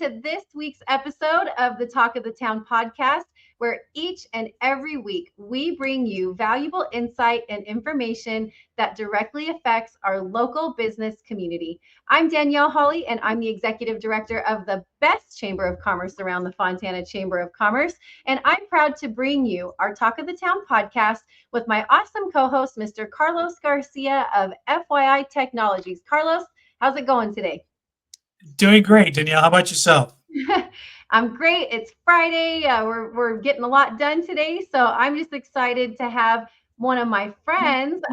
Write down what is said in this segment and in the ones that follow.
to this week's episode of the Talk of the Town podcast, where each and every week we bring you valuable insight and information that directly affects our local business community. I'm Danielle Hawley, and I'm the Executive Director of the best Chamber of Commerce around the Fontana Chamber of Commerce. And I'm proud to bring you our Talk of the Town podcast with my awesome co-host, Mr. Carlos Garcia of FYI Technologies. Carlos, how's it going today? Doing great, Danielle. How about yourself? I'm great. It's Friday. We're getting a lot done today. So I'm just excited to have one of my friends,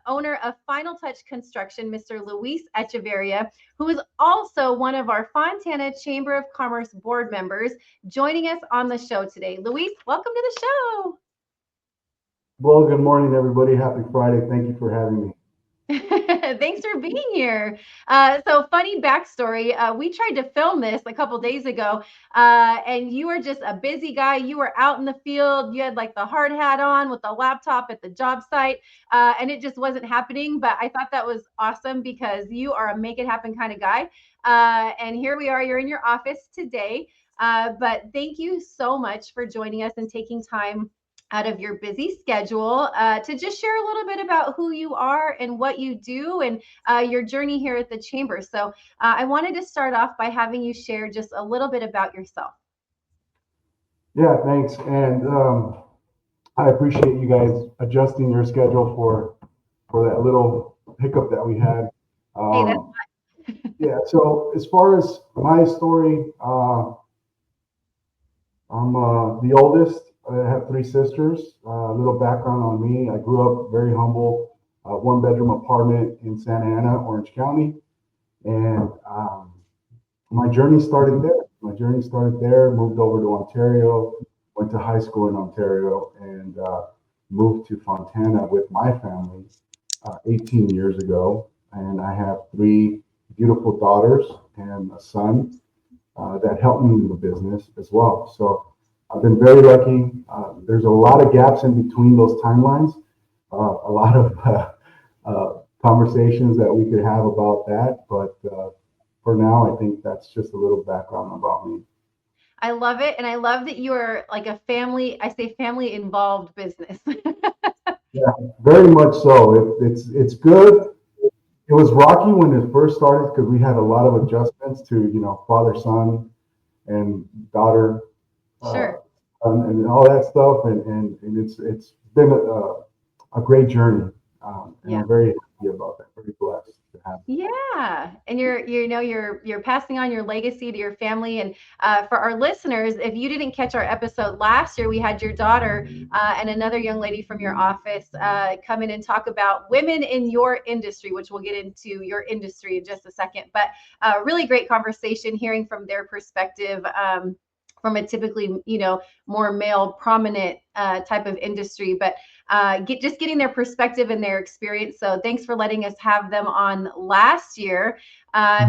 owner of Final Touch Construction, Mr. Luis Echeverria, who is also one of our Fontana Chamber of Commerce board members, joining us on the show today. Luis, welcome to the show. Well, good morning, everybody. Happy Friday. Thank you for having me. Thanks for being here. So funny backstory. We tried to film this a couple days ago, and you were just a busy guy. You were out in the field. You had like the hard hat on with the laptop at the job site, and it just wasn't happening. But I thought that was awesome because you are a make it happen kind of guy. And here we are. You're in your office today. But thank you so much for joining us and taking time out of your busy schedule to just share a little bit about who you are and what you do and your journey here at the Chamber. So I wanted to start off by having you share just a little bit about yourself. Yeah, thanks. And I appreciate you guys adjusting your schedule for that little hiccup that we had. Hey, that's fine. Yeah, so as far as my story, I'm the oldest. I have three sisters. A little background on me. I grew up very humble, one-bedroom apartment in Santa Ana, Orange County. And my journey started there. Moved over to Ontario, went to high school in Ontario, and moved to Fontana with my family 18 years ago. And I have three beautiful daughters and a son that helped me in the business as well. So I've been very lucky. There's a lot of gaps in between those timelines, a lot of conversations that we could have about that. But for now, I think that's just a little background about me. I love it. And I love that you are like a family, I say family involved business. Yeah, very much so. It's good. It was rocky when it first started because we had a lot of adjustments to, father, son, and daughter. Sure. And all that stuff, and it's been a great journey, and I'm very happy about that. Very blessed to have. Yeah, and you're passing on your legacy to your family. And for our listeners, if you didn't catch our episode last year, we had your daughter and another young lady from your office come in and talk about women in your industry, which we'll get into your industry in just a second. But really great conversation, hearing from their perspective. From a typically, more male prominent type of industry, but getting their perspective and their experience. So thanks for letting us have them on last year.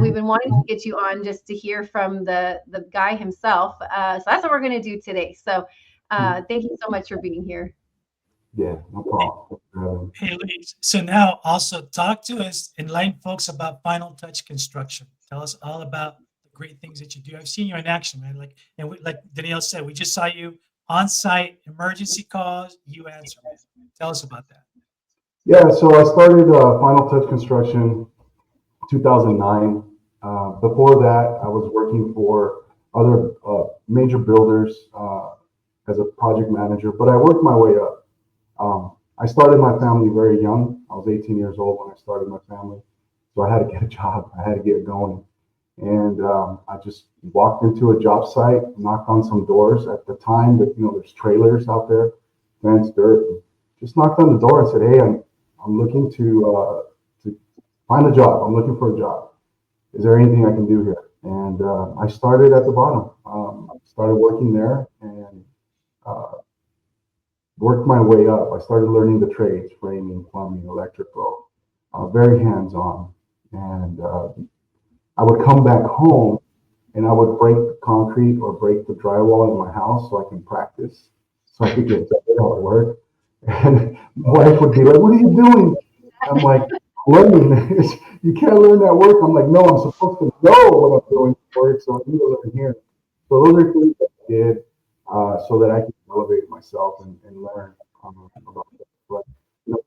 We've been wanting to get you on just to hear from the guy himself. So that's what we're going to do today. So thank you so much for being here. Yeah, no problem. Hey, Luis. So now also talk to us, enlighten folks about Final Touch Construction. Tell us all about great things that you do. I've seen you in action, man. Like Danielle said, we just saw you on site, emergency calls, you answer. Tell us about that. Yeah, so I started Final Touch Construction 2009. Before that, I was working for other major builders as a project manager, but I worked my way up. I started my family very young. I was 18 years old when I started my family, so I had to get a job. I had to get going. And I just walked into a job site, knocked on some doors at the time that, there's trailers out there, fence, dirt. Just knocked on the door and said, hey, I'm looking to find a job. I'm looking for a job. Is there anything I can do here? And I started at the bottom. Started working there and worked my way up. I started learning the trades, framing, plumbing, electrical, very hands-on. And I would come back home and I would break the concrete or break the drywall in my house so I can practice, so I could get better at work. And my wife would be like, what are you doing? I'm like, learning. You can't learn that work. I'm like, no, I'm supposed to know what I'm doing for work, so I need to learn here. So those are things that I did so that I can elevate myself and learn about that. But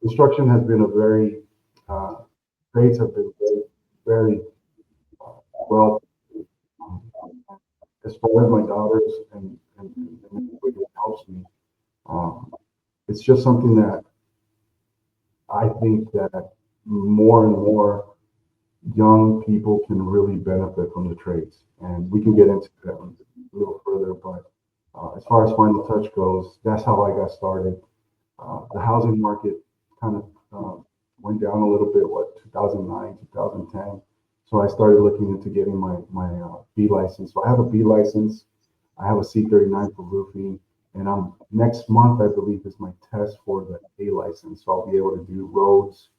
construction has been a very grades have been very well um, as far as my daughters and everybody that helps me. Um, it's just something that I think that more and more young people can really benefit from the trades. And we can get into that a little further, but as far as Final Touch goes, that's how I got started. The housing market kind of went down a little bit, 2009, 2010. So I started looking into getting my B license. So I have a B license. I have a C39 for roofing. And next month, I believe, is my test for the A license. So I'll be able to do roads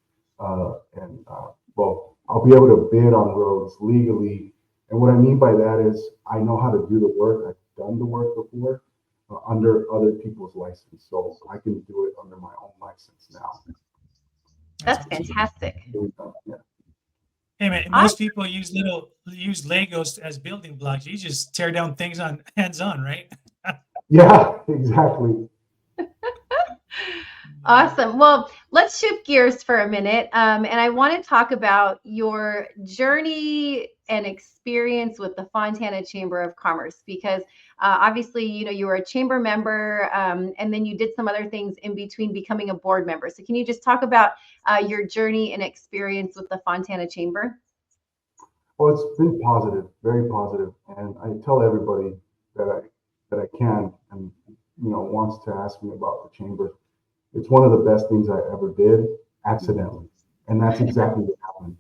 well, I'll be able to bid on roads legally. And what I mean by that is I know how to do the work. I've done the work before under other people's license. So I can do it under my own license now. That's fantastic. Yeah. Hey man, most people use Legos as building blocks. You just tear down things on hands-on, right? Yeah, exactly. Awesome. Well, let's shift gears for a minute. And I want to talk about your journey and experience with the Fontana Chamber of Commerce, because obviously, you were a chamber member, and then you did some other things in between becoming a board member. So can you just talk about your journey and experience with the Fontana Chamber? Well, it's been positive, very positive, and I tell everybody that I can and wants to ask me about the chamber. It's one of the best things I ever did accidentally, and that's exactly what happened.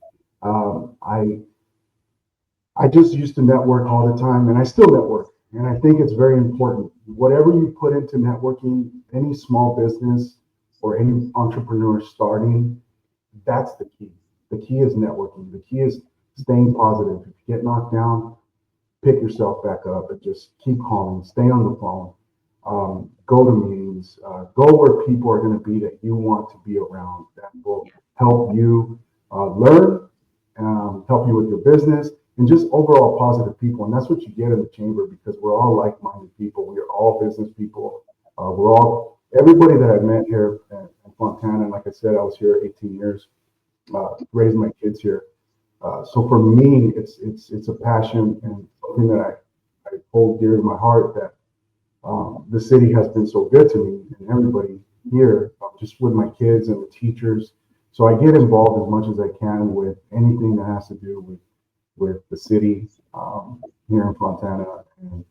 I just used to network all the time, and I still network, and I think it's very important. Whatever you put into networking, any small business or any entrepreneur starting, that's the key. The key is networking. The key is staying positive. If you get knocked down, pick yourself back up and just keep calling, stay on the phone, go to meetings, go where people are going to be that you want to be around, that will help you learn, help you with your business, and just overall positive people. And that's what you get in the chamber, because we're all like-minded people. We are all business people. Everybody that I've met here in Fontana, and like I said, I was here 18 years, raised my kids here. So for me, it's a passion and something that I hold dear to my heart, that the city has been so good to me and everybody here, just with my kids and the teachers. So I get involved as much as I can with anything that has to do with the city here in Fontana, and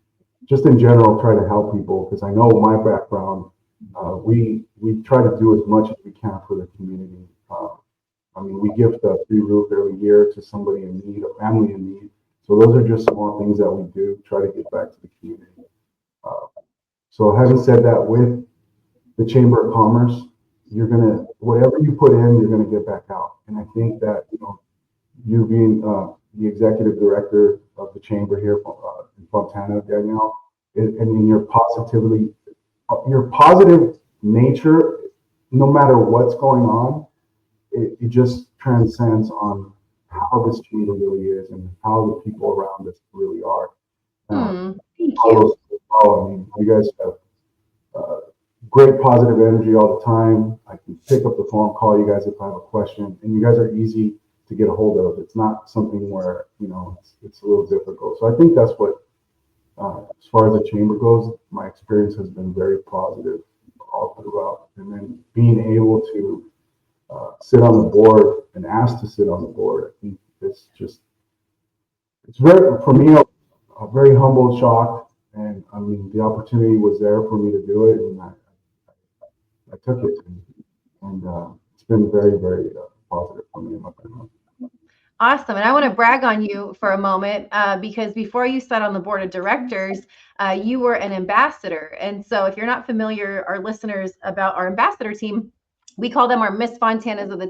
just in general try to help people, because I know my background, we try to do as much as we can for the community. I mean, we gift a free roof every year to somebody in need, a family in need. So those are just small things that we do, try to get back to the community. So having said that, with the Chamber of Commerce, whatever you put in, you're gonna get back out. And I think that, you being the executive director of the chamber here in Fontana, Danielle, and in your positive nature, no matter what's going on, it just transcends on how this chamber really is and how the people around us really are. Thank you. I mean, you guys have great positive energy all the time. I can pick up the phone, call you guys if I have a question, and you guys are easy to get a hold of. It's not something where it's a little difficult. So I think that's what, as far as the chamber goes, my experience has been very positive all throughout. And then being able to sit on the board and asked to sit on the board, I think it's very, for me, a very humble, shocked, and I mean the opportunity was there for me to do it, and I took it, and it's been very, very positive for me and my family. Awesome. And I want to brag on you for a moment, because before you sat on the board of directors, you were an ambassador. And so if you're not familiar, our listeners, about our ambassador team, we call them our Miss Fontanas of the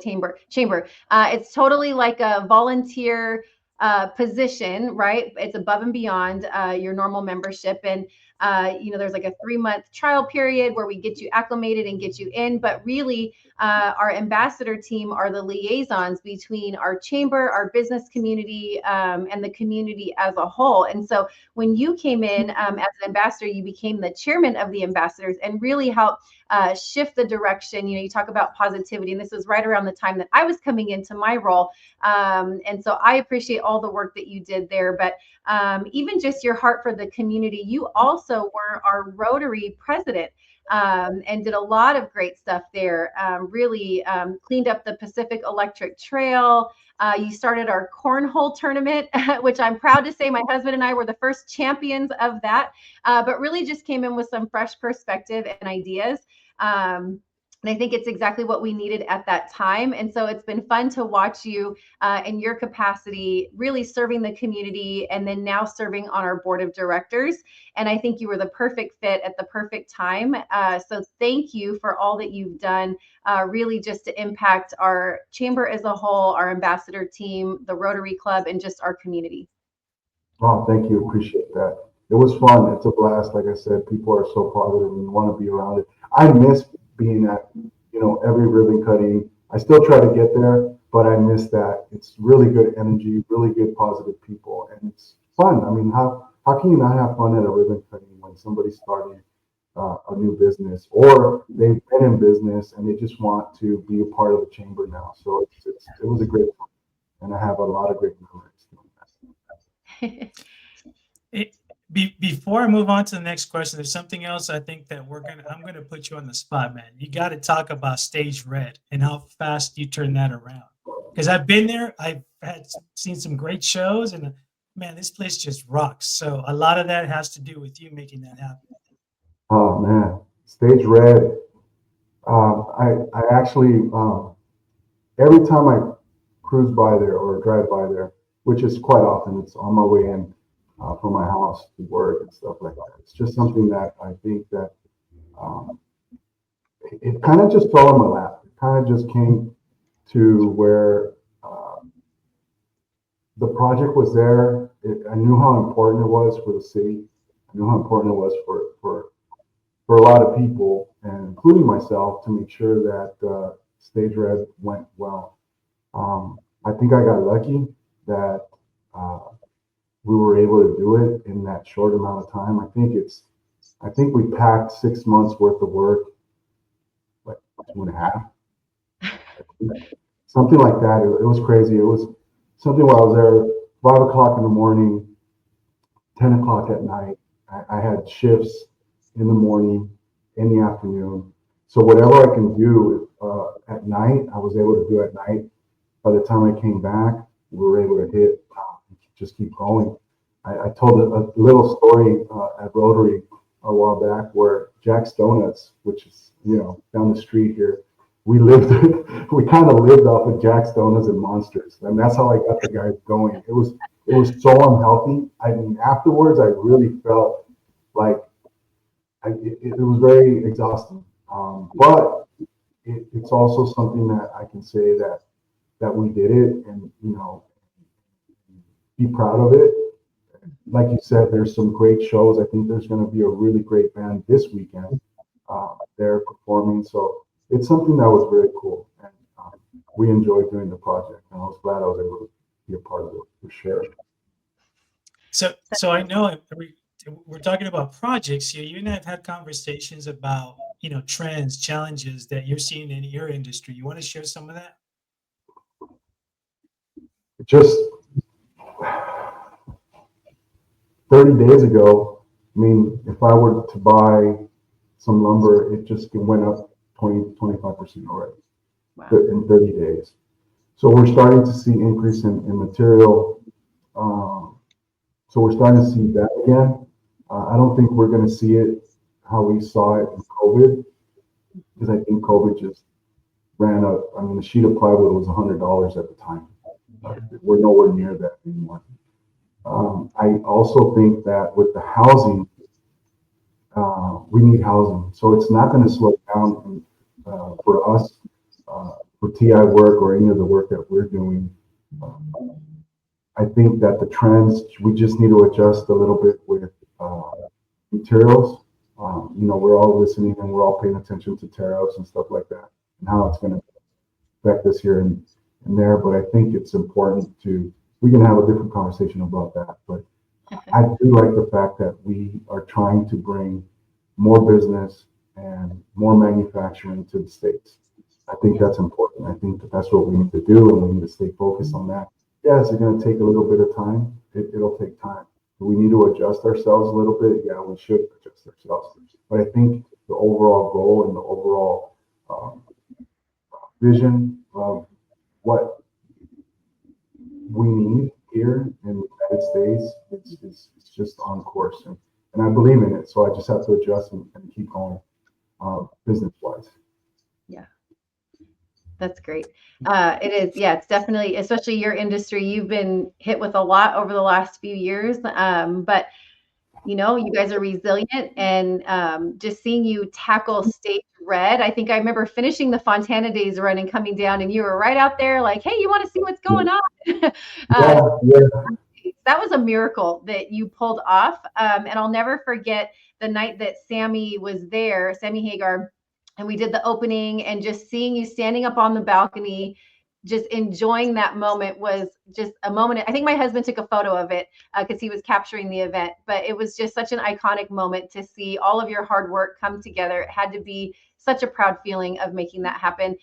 chamber. It's totally like a volunteer position, right? It's above and beyond your normal membership. And there's like a 3-month trial period where we get you acclimated and get you in. But really, our ambassador team are the liaisons between our chamber, our business community, and the community as a whole. And so when you came in as an ambassador, you became the chairman of the ambassadors and really helped shift the direction. You talk about positivity, and this was right around the time that I was coming into my role. And so I appreciate all the work that you did there. But even just your heart for the community, you also were our Rotary president. And did a lot of great stuff there. Really cleaned up the Pacific Electric Trail. You started our cornhole tournament, which I'm proud to say my husband and I were the first champions of that, but really just came in with some fresh perspective and ideas. And I think it's exactly what we needed at that time. And so it's been fun to watch you in your capacity, really serving the community, and then now serving on our board of directors. And I think you were the perfect fit at the perfect time. So thank you for all that you've done, really just to impact our chamber as a whole, our ambassador team, the Rotary Club, and just our community. Oh, thank you. Appreciate that. It was fun. It's a blast. Like I said, people are so positive and you want to be around it. I miss being at, every ribbon cutting. I still try to get there, but I miss that. It's really good energy, really good positive people, and it's fun. I mean, how can you not have fun at a ribbon cutting when somebody's starting a new business, or they've been in business and they just want to be a part of the chamber now? So it was a great fun, and I have a lot of great memories. Before I move on to the next question, there's something else I think that I'm gonna put you on the spot, man. You got to talk about Stage Red and how fast you turn that around. Because I've been there, I've seen some great shows, and man, this place just rocks. So a lot of that has to do with you making that happen. Oh man, Stage Red. I actually every time I cruise by there or drive by there, which is quite often, it's on my way in. From my house to work and stuff like that. It's just something that I think that it kind of just fell in my lap. It kind of just came to where the project was there. I knew how important it was for the city. I knew how important it was for a lot of people, and including myself, to make sure that Stage Red went well. I think I got lucky that we were able to do it in that short amount of time. I think we packed 6 months worth of work, like 2.5, something like that. It was crazy. It was something where I was there 5 o'clock in the morning, 10 o'clock at night. I had shifts in the morning, in the afternoon. So whatever I can do at night, I was able to do at night. By the time I came back, we were able to hit just keep going. I told a little story at Rotary a while back where Jack's Donuts, which is down the street here, we kind of lived off of Jack's Donuts and Monsters, and that's how I got the guys going. It was so unhealthy. I mean, afterwards, I really felt like it was very exhausting. But it's also something that I can say that we did it, and be proud of it. Like you said, there's some great shows. I think there's going to be a really great band this weekend. They're performing, so it's something that was very cool, and we enjoyed doing the project, and I was glad I was able to be a part of it for sure. So I know we're talking about projects here. You and I have had conversations about trends, challenges that you're seeing in your industry. You want to share some of that? Just 30 days ago, I mean, if I were to buy some lumber, it just went up 20-25% already. Wow. In 30 days. So we're starting to see increase in material. So we're starting to see that again. I don't think we're going to see it how we saw it in COVID, because I think COVID just ran up. I mean, a sheet of plywood was $100 at the time. We're nowhere near that anymore. I also think that with the housing, we need housing. So it's not going to slow down for us, for TI work or any of the work that we're doing. I think that the trends, we just need to adjust a little bit with materials. We're all listening and we're all paying attention to tariffs and stuff like that. and how it's going to affect us here and there. But I think it's important we can have a different conversation about that. But I do like the fact that we are trying to bring more business and more manufacturing to the States. I think that's important. I think that's what we need to do, and we need to stay focused on that. Yes, it's going to take a little bit of time. It'll take time. We need to adjust ourselves a little bit. Yeah, we should adjust ourselves. But I think the overall goal and the overall vision of what we need here in the United States is just on course. And I believe in it. So I just have to adjust and keep going business-wise. Yeah. That's great. It is. Yeah, it's definitely, especially your industry, you've been hit with a lot over the last few years. But you guys are resilient, and just seeing you tackle stage red. I think I remember finishing the Fontana Days run and coming down, and you were right out there like, hey, you want to see what's going on? That was a miracle that you pulled off. And I'll never forget the night that Sammy was there, Sammy Hagar, and we did the opening, and just seeing you standing up on the balcony, just enjoying that moment was just a moment. I think my husband took a photo of it because he was capturing the event, but it was just such an iconic moment to see all of your hard work come together. It had to be such a proud feeling of making that happen.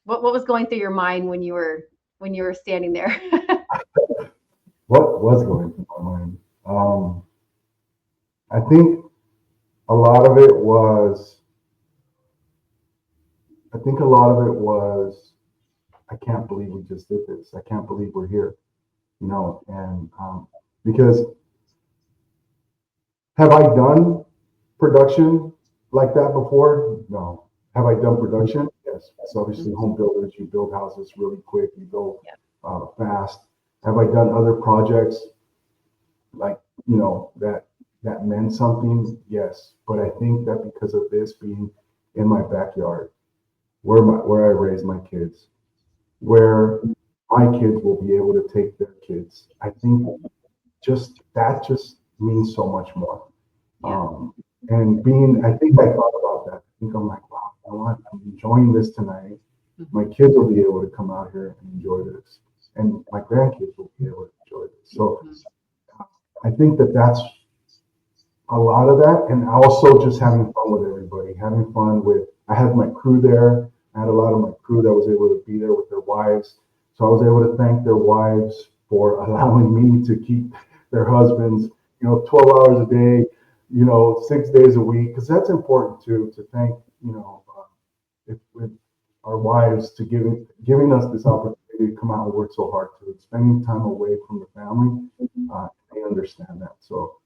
What was going through your mind when you were standing there? What was going through my mind? I think a lot of it was, I can't believe we just did this. I can't believe we're here, and because have I done production like that before? No. Have I done production? Yes. It's obviously home builders. You build houses really quick. You go fast. Have I done other projects like, that meant something? Yes. But I think that because of this being in my backyard, where I raise my kids, where my kids will be able to take their kids, I think that just means so much more. And I think I thought about that. I think I'm like, wow, you know what? I'm enjoying this tonight. My kids will be able to come out here and enjoy this, and my grandkids will be able to enjoy this. So I think that's a lot of that, and also just having fun with everybody, I had my crew there. I had a lot of my crew that was able to be there with their wives. So I was able to thank their wives for allowing me to keep their husbands, 12 hours a day, 6 days a week, because that's important too, to thank, with our wives to giving us this opportunity to come out and work so hard too, spending time away from the family. They understand that. So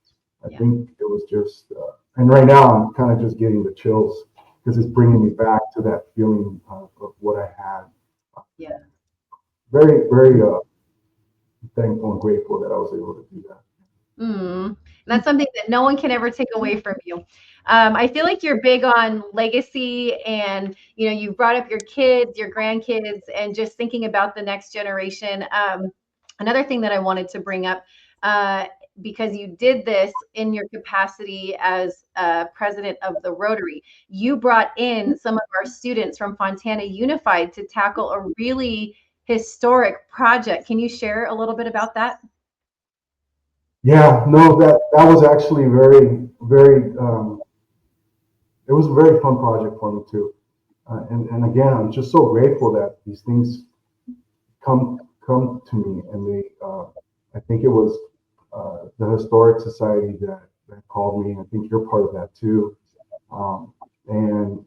I think it was just, and right now I'm kind of just getting the chills because it's bringing me back to that feeling of what I had. Very, very thankful and grateful that I was able to do that. That's something that no one can ever take away from you. I feel like you're big on legacy, and you've brought up your kids, your grandkids, and just thinking about the next generation. Another thing that I wanted to bring up, because you did this in your capacity as president of the Rotary, you brought in some of our students from Fontana Unified to tackle a really historic project. Can you share a little bit about that? Yeah, no, that was actually very, very, it was a very fun project for me too. And again, I'm just so grateful that these things come to me, and I think it was the Historic Society that called me. I think you're part of that too. And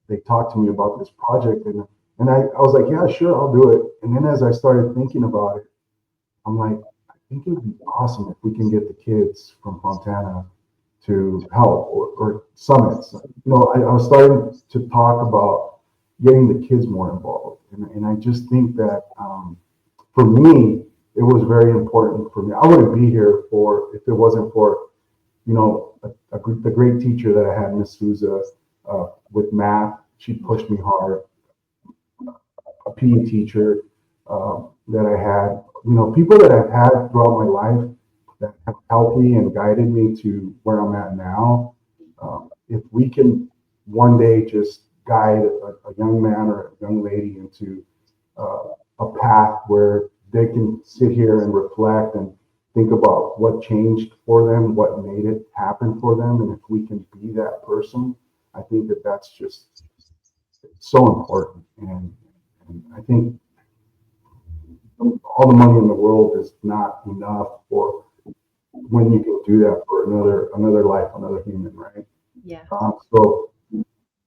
they talked to me about this project, and I was like, yeah, sure, I'll do it. And then as I started thinking about it, I'm like, I think it would be awesome if we can get the kids from Fontana to help or summits. I was starting to talk about getting the kids more involved. And I just think that for me, it was very important for me. I wouldn't be here if it wasn't for, the great teacher that I had, Miss Souza, with math. She pushed me hard. A PE teacher that I had, people that I've had throughout my life that have helped me and guided me to where I'm at now. If we can one day just guide a young man or a young lady into a path where they can sit here and reflect and think about what changed for them, what made it happen for them, and if we can be that person, I think that that's just so important. And I think all the money in the world is not enough for when you can do that for another life, another human, right? Yeah. So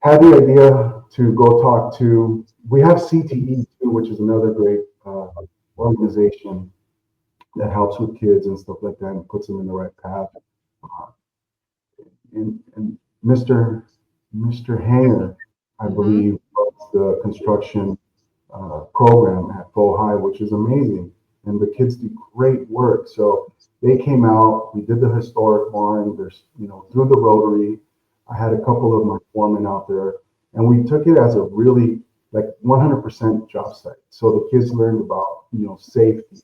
had the idea to go talk to. We have CTE too, which is another great organization that helps with kids and stuff like that and puts them in the right path. Uh, and Mr. Hanger, I believe, runs the construction program at Full High, which is amazing. And the kids do great work. So they came out, we did the historic barn, there's, through the Rotary. I had a couple of my foremen out there, and we took it as a really like 100% job site. So the kids learned about, safety.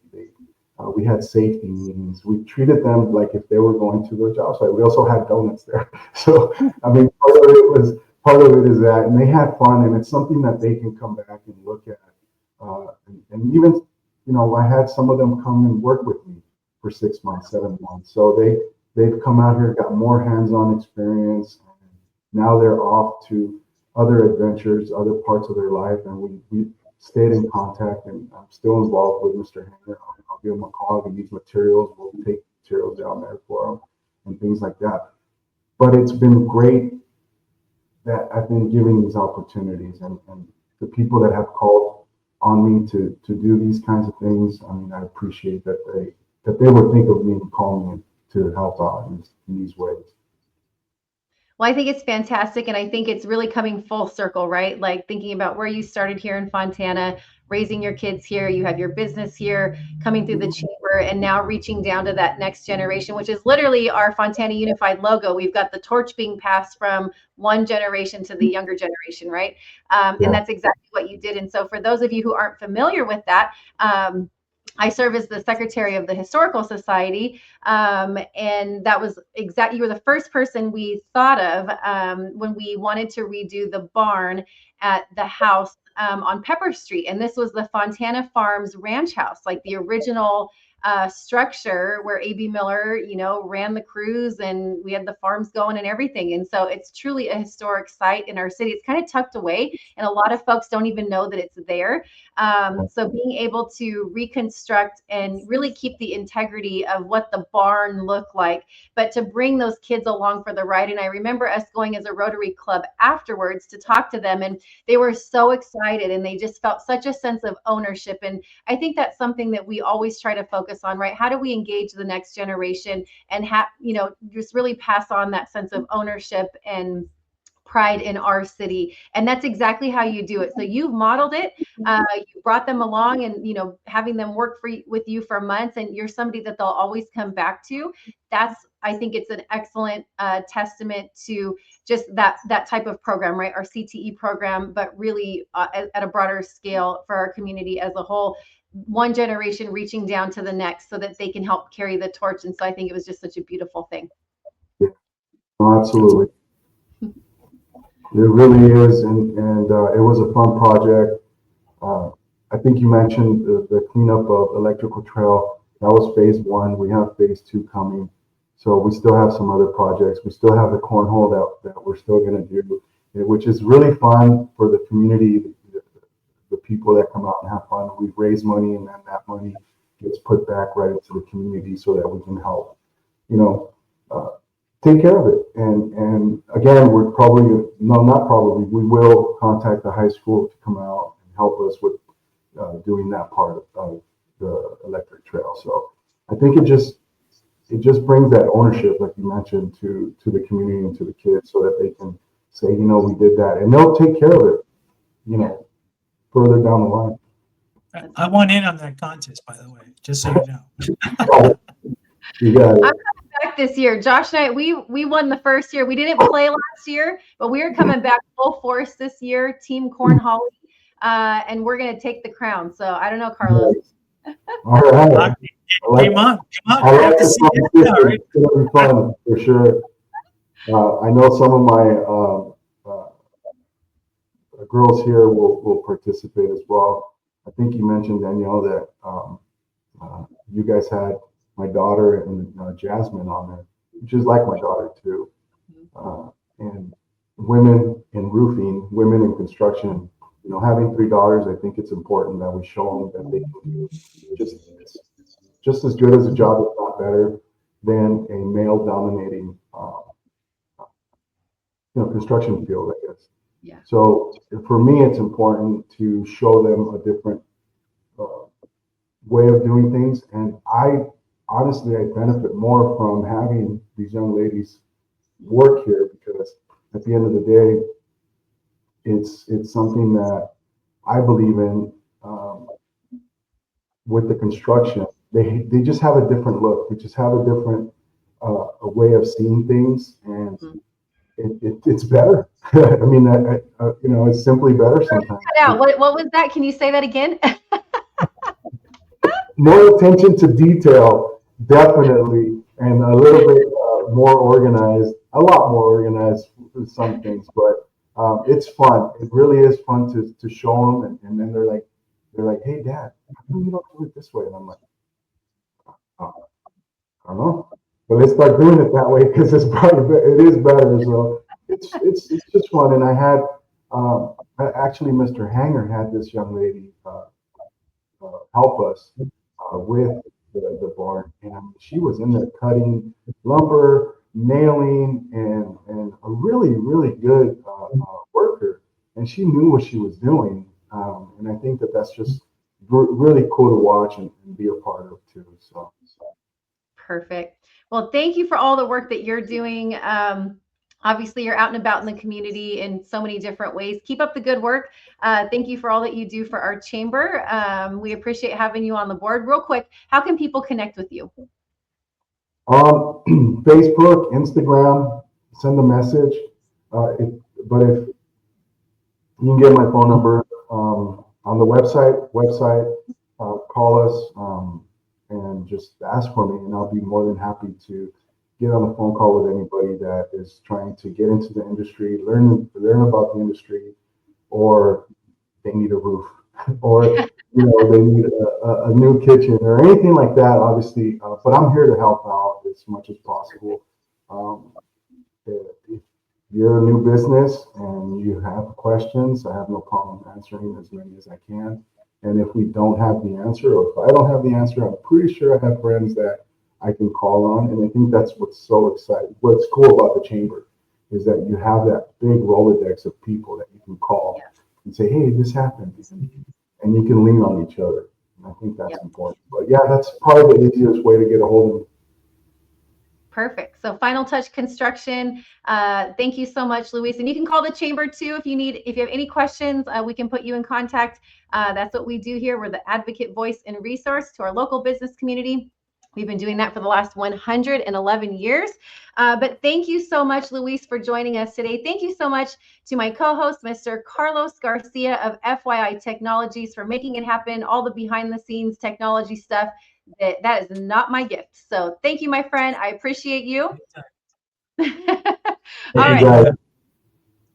We had safety meetings. We treated them like if they were going to the job site. We also had donuts there. So, I mean, part of it is that, and they had fun, and it's something that they can come back and look at. And even, I had some of them come and work with me for 6 months, 7 months. So they've come out here, got more hands-on experience. And now they're off to other adventures, other parts of their life, and we stayed in contact. And I'm still involved with Mr. Hanger. I'll give him a call if he needs materials. We'll take materials down there for him and things like that. But it's been great that I've been giving these opportunities, and the people that have called on me to do these kinds of things. I mean, I appreciate that they would think of me and call me to help out in these ways. Well, I think it's fantastic. And I think it's really coming full circle, right? Like thinking about where you started here in Fontana, raising your kids here, you have your business here, coming through the chamber, and now reaching down to that next generation, which is literally our Fontana Unified logo. We've got the torch being passed from one generation to the younger generation, right? And that's exactly what you did. And so for those of you who aren't familiar with that, I serve as the secretary of the Historical Society, and that was you were the first person we thought of when we wanted to redo the barn at the house on Pepper Street. And this was the Fontana Farms Ranch House, like the original structure where A.B. Miller, ran the crews, and we had the farms going and everything. And so it's truly a historic site in our city. It's kind of tucked away, and a lot of folks don't even know that it's there. So being able to reconstruct and really keep the integrity of what the barn looked like, but to bring those kids along for the ride. And I remember us going as a Rotary Club afterwards to talk to them, and they were so excited, and they just felt such a sense of ownership. And I think that's something that we always try to focus on, right? How do we engage the next generation and just really pass on that sense of ownership and pride in our city? And that's exactly how you do it. So you've modeled it, you brought them along, and having them work with you for months, and you're somebody that they'll always come back to. I think it's an excellent testament to just that type of program, right? Our CTE program, but really at a broader scale for our community as a whole, one generation reaching down to the next so that they can help carry the torch. And so I think it was just such a beautiful thing. Yeah, absolutely. It really is, and it was a fun project. I think you mentioned the cleanup of Electrical Trail. That was phase 1. We have phase 2 coming. So we still have some other projects. We still have the cornhole that we're still going to do, which is really fun for the community, the people that come out and have fun. We raise money, and then that money gets put back right into the community so that we can help, take care of it. And again, we will contact the high school to come out and help us with doing that part of the electric trail. So I think it just brings that ownership, like you mentioned, to the community and to the kids, so that they can say, we did that, and they'll take care of it, further down the line. I want in on that contest, by the way, just so you know. You got it. I'm coming back this year. Josh and I, we won the first year. We didn't play last year, but we are coming back full force this year, Team Cornholly, and we're going to take the crown. So I don't know, Carlos. All right. Come on. I like to see it. It's going to be fun for sure. I know some of my the girls here will participate as well. I think you mentioned, Danielle, that you guys had my daughter and Jasmine on there, which is like my daughter too. And women in roofing, women in construction, having 3 daughters, I think it's important that we show them that they can do just as good as a job, if not better, than a male-dominating, construction field, I guess. Yeah. So for me, it's important to show them a different way of doing things, and honestly, I benefit more from having these young ladies work here because at the end of the day, it's something that I believe in. With the construction, they just have a different look. They just have a different a way of seeing things, and it's better. I mean, it's simply better sometimes. Yeah. What was that? Can you say that again? More attention to detail, definitely, and a little bit more organized, a lot more organized with some things, but it's fun. It really is fun to show them, and then they're like, hey, Dad, how come you don't do it this way? And I'm like, I don't know, but let's start doing it that way because it is better. So it's just fun, and I had actually Mr. Hanger had this young lady help us with the barn, and she was in there cutting lumber, nailing, and a really good worker, and she knew what she was doing, and I think that's just really cool to watch and be a part of too. So Perfect. Well, thank you for all the work that you're doing. Obviously, you're out and about in the community in so many different ways. Keep up the good work. Thank you for all that you do for our chamber. We appreciate having you on the board. Real quick, how can people connect with you? Facebook, Instagram, send a message. But if you can get my phone number on the website, call us and just ask for me, and I'll be more than happy to get on a phone call with anybody that is trying to get into the industry, learn about the industry, or they need a roof, or they need a new kitchen or anything like that. Obviously, but I'm here to help out as much as possible. If you're a new business and you have questions, I have no problem answering as many as I can. And if we don't have the answer, or if I don't have the answer, I'm pretty sure I have friends that I can call on. And I think that's what's so exciting. What's cool about the chamber is that you have that big Rolodex of people that you can call and say, hey, this happened. And you can lean on each other. And I think that's important. But yeah, that's probably the easiest way to get a hold of me. Perfect. So Final Touch Construction. Thank you so much, Luis. And you can call the chamber too if you have any questions. We can put you in contact. That's what we do here. We're the advocate, voice, and resource to our local business community. We've been doing that for the last 111 years. But thank you so much, Luis, for joining us today. Thank you so much to my co-host, Mr. Carlos Garcia of FYI Technologies, for making it happen, all the behind-the-scenes technology stuff. That is not my gift. So thank you, my friend. I appreciate you. All right.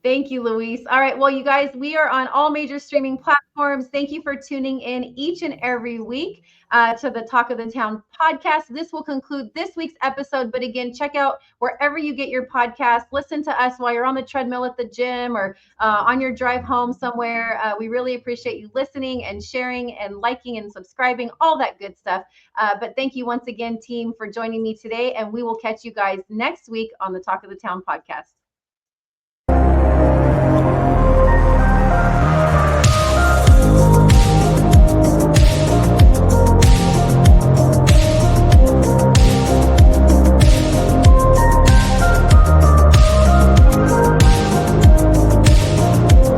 Thank you, Luis. All right. Well, you guys, we are on all major streaming platforms. Thank you for tuning in each and every week to the Talk of the Town podcast. This will conclude this week's episode. But again, check out wherever you get your podcast. Listen to us while you're on the treadmill at the gym or on your drive home somewhere. We really appreciate you listening and sharing and liking and subscribing, all that good stuff. But thank you once again, team, for joining me today. And we will catch you guys next week on the Talk of the Town podcast.